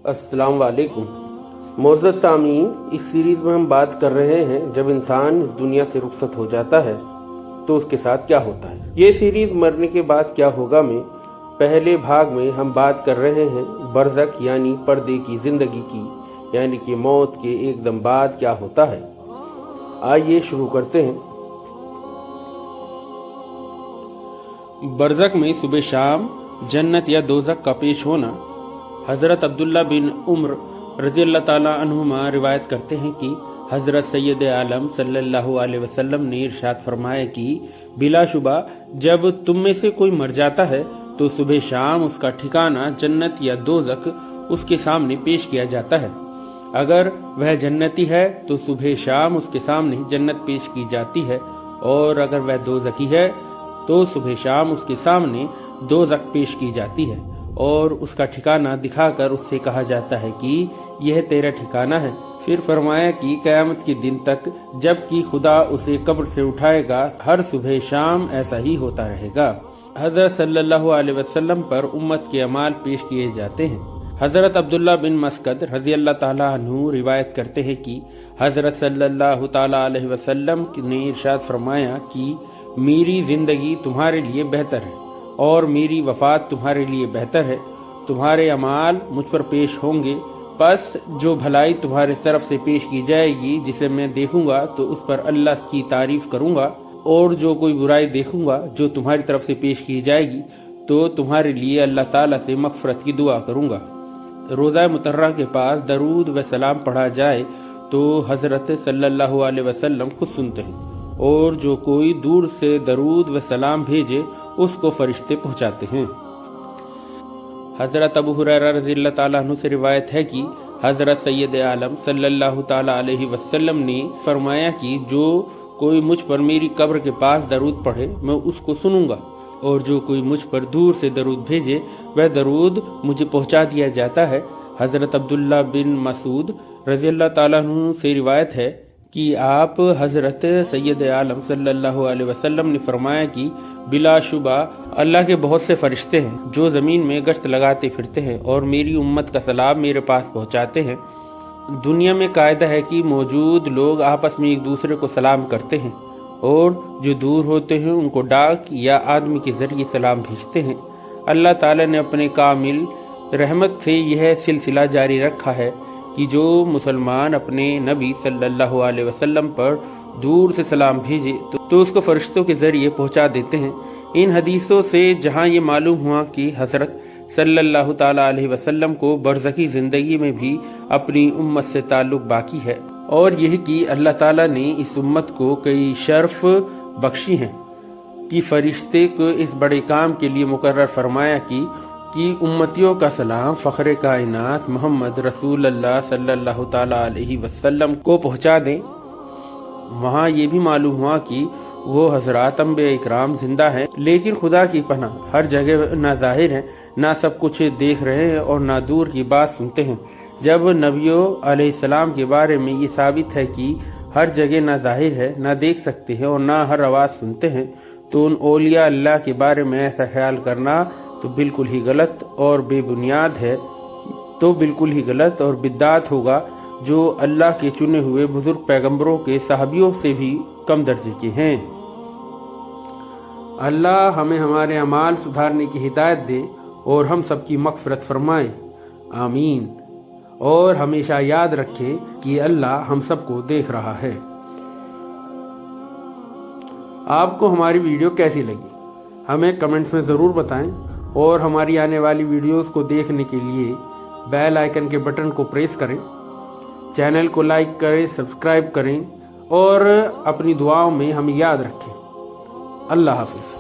السلام علیکم معزز سامعین، اس سیریز میں ہم بات کر رہے ہیں جب انسان اس دنیا سے رخصت ہو جاتا ہے تو اس کے ساتھ کیا ہوتا ہے۔ یہ سیریز مرنے کے بعد کیا ہوگا میں پہلے بھاگ میں ہم بات کر رہے ہیں برزخ یعنی پردے کی زندگی کی، یعنی کہ موت کے ایک دم بعد کیا ہوتا ہے۔ آئیے شروع کرتے ہیں۔ برزخ میں صبح شام جنت یا دوزخ کا پیش ہونا۔ حضرت عبداللہ بن عمر رضی اللہ تعالیٰ عنہما روایت کرتے ہیں کہ حضرت سید عالم صلی اللہ علیہ وسلم نے ارشاد فرمایا کہ بلا شبہ جب تم میں سے کوئی مر جاتا ہے تو صبح شام اس کا ٹھکانہ جنت یا دوزخ اس کے سامنے پیش کیا جاتا ہے۔ اگر وہ جنتی ہے تو صبح شام اس کے سامنے جنت پیش کی جاتی ہے، اور اگر وہ دوزخی ہے تو صبح شام اس کے سامنے دوزخ پیش کی جاتی ہے، اور اس کا ٹھکانہ دکھا کر اس سے کہا جاتا ہے کہ یہ تیرا ٹھکانہ ہے۔ پھر فرمایا کہ قیامت کے دن تک جب کہ خدا اسے قبر سے اٹھائے گا، ہر صبح شام ایسا ہی ہوتا رہے گا۔ حضرت صلی اللہ علیہ وسلم پر امت کے اعمال پیش کیے جاتے ہیں۔ حضرت عبداللہ بن مسعود رضی اللہ تعالیٰ عنہ روایت کرتے ہیں کہ حضرت صلی اللہ تعالیٰ علیہ وسلم نے ارشاد فرمایا کہ میری زندگی تمہارے لیے بہتر ہے اور میری وفات تمہارے لیے بہتر ہے۔ تمہارے اعمال مجھ پر پیش ہوں گے، پس جو بھلائی تمہارے طرف سے پیش کی جائے گی جسے میں دیکھوں گا تو اس پر اللہ کی تعریف کروں گا، اور جو کوئی برائی دیکھوں گا جو تمہاری طرف سے پیش کی جائے گی تو تمہارے لیے اللہ تعالیٰ سے مغفرت کی دعا کروں گا۔ روضہ مطہرہ کے پاس درود و سلام پڑھا جائے تو حضرت صلی اللہ علیہ وسلم خود سنتے ہیں، اور جو کوئی دور سے درود و سلام بھیجے اس کو فرشتے پہنچاتے ہیں۔ حضرت ابو ہریرہ رضی اللہ تعالیٰ عنہ سے روایت ہے کہ حضرت سید عالم صلی اللہ تعالیٰ علیہ وسلم نے فرمایا کہ جو کوئی مجھ پر میری قبر کے پاس درود پڑھے میں اس کو سنوں گا، اور جو کوئی مجھ پر دور سے درود بھیجے وہ درود مجھے پہنچا دیا جاتا ہے۔ حضرت عبداللہ بن مسعود رضی اللہ تعالیٰ عنہ سے روایت ہے کہ آپ حضرت سید عالم صلی اللہ علیہ وسلم نے فرمایا کہ بلا شبہ اللہ کے بہت سے فرشتے ہیں جو زمین میں گشت لگاتے پھرتے ہیں اور میری امت کا سلام میرے پاس پہنچاتے ہیں۔ دنیا میں قاعدہ ہے کہ موجود لوگ آپس میں ایک دوسرے کو سلام کرتے ہیں، اور جو دور ہوتے ہیں ان کو ڈاک یا آدمی کے ذریعے سلام بھیجتے ہیں۔ اللہ تعالیٰ نے اپنے کامل رحمت سے یہ سلسلہ جاری رکھا ہے کہ جو مسلمان اپنے نبی صلی اللہ علیہ وسلم پر دور سے سلام بھیجے تو اس کو فرشتوں کے ذریعے پہنچا دیتے ہیں۔ ان حدیثوں سے جہاں یہ معلوم ہوا کہ حضرت صلی اللہ تعالیٰ علیہ وسلم کو برزخی زندگی میں بھی اپنی امت سے تعلق باقی ہے، اور یہ کہ اللہ تعالیٰ نے اس امت کو کئی شرف بخشی ہیں کہ فرشتے کو اس بڑے کام کے لیے مقرر فرمایا کہ امتیوں کا سلام فخر کائنات محمد رسول اللہ صلی اللہ تعالیٰ علیہ وسلم کو پہنچا دیں۔ وہاں یہ بھی معلوم ہوا کہ وہ حضرات انبیاء اکرام زندہ ہیں، لیکن خدا کی پناہ ہر جگہ نہ ظاہر ہیں، نہ سب کچھ دیکھ رہے ہیں اور نہ دور کی بات سنتے ہیں۔ جب نبیوں علیہ السلام کے بارے میں یہ ثابت ہے کہ ہر جگہ نہ ظاہر ہے، نہ دیکھ سکتے ہیں اور نہ ہر آواز سنتے ہیں، تو ان اولیاء اللہ کے بارے میں ایسا خیال کرنا تو بالکل ہی غلط اور بے بنیاد ہے، تو بالکل ہی غلط اور بدعت ہوگا، جو اللہ کے چنے ہوئے بزرگ پیغمبروں کے صحابیوں سے بھی کم درجے کے ہیں۔ اللہ ہمیں ہمارے اعمال سدھارنے کی ہدایت دے اور ہم سب کی مغفرت فرمائے، آمین۔ اور ہمیشہ یاد رکھے کہ اللہ ہم سب کو دیکھ رہا ہے۔ آپ کو ہماری ویڈیو کیسی لگی ہمیں کمنٹس میں ضرور بتائیں، اور ہماری آنے والی ویڈیوز کو دیکھنے کے لیے بیل آئیکن کے بٹن کو پریس کریں، چینل کو لائک کریں، سبسکرائب کریں، اور اپنی دعاؤں میں ہمیں یاد رکھیں۔ اللہ حافظ۔